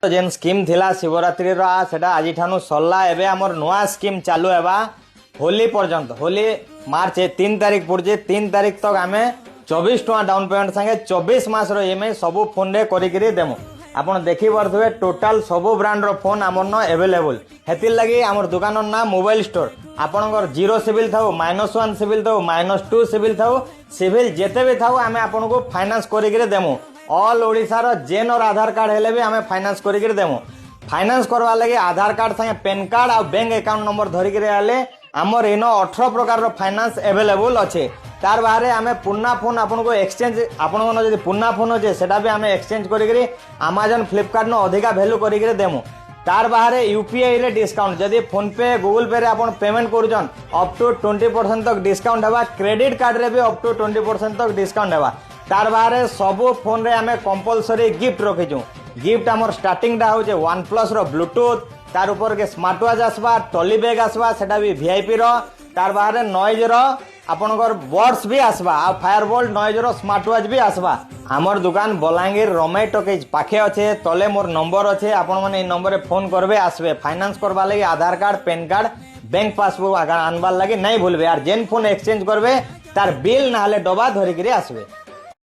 जेन scheme थिला शिवरात्रि सेटा आज ठानु सरला एबे हमर नवा स्कीम चालू हेबा होली पर्यंत। होली मार्च 3 तारीख पड़े 3 तारीख तक आमे 24 टका डाउन पेमेंट संगे 24 मास रो ईएमआई सब फोन रे करिकरी देमु। आपण देखि पारथुबे टोटल सब ब्रांड रो फोन हमर न अवेलेबल हेतिल लगी हमर दुकान ना मोबाइल स्टोर। आपनकर 0 सिविल थाउ -1 सिविल थाउ -2 सिविल थाउ सिविल जेते भी थाउ आमे आपन को फाइनेंस करिकरी देमु। ऑल ओडिसा रो जेन और आधार कार्ड हेले भी आमे फाइनेंस करिकरी देमु। फाइनेंस करवा लगे आधार कार्ड संगे पैन कार्ड और बैंक अकाउंट नंबर धरिकरी आले हमर इनो 18 प्रकार रो फाइनेंस अवेलेबल अच्छे। तार बाहर आमे पुन्ना फोन आपन को एक्सचेंज आपन मन जदी पुन्ना फोन होजे सेटा भी आमे एक्सचेंज करिकरी अमेजन फ्लिपकार्ट नो अधिका वैल्यू करिकरी देमु। तार बाहर यूपीआई रे डिस्काउंट जदी फोन पे गूगल पे रे आपन पेमेंट करूछन अप टू 20% तक डिस्काउंट हेबा। क्रेडिट कार्ड रे भी अप टू 20% तक डिस्काउंट हेबा। तार बाहर सब फोन रे आमे कंपलसरी गिफ्ट रखिछु। गिफ्ट हमर स्टार्टिंग टा होजे OnePlus रो ब्लूटूथ तार ऊपर के स्मार्ट वॉच आसबा टॉली बैग आसबा सेटा भी वीआईपी रो। तार बाहर नॉइज रो आपनकर बड्स भी आसबा आ फायरबोल्ट नॉइज रो स्मार्ट वॉच भी आसबा। हमर दुकान बलांगीर रमेश टॉकीज पाखे अच्छे तले मोर नंबर अच्छे आपण माने इ नंबर रे फोन करबे आसबे। फाइनेंस करबा लागि Aadhaar card PAN card bank passbook आनबार लागि नहीं भूलबे। यार जेन फोन एक्सचेंज करबे तार बिल ना हले डबा धरिकरी आसबे।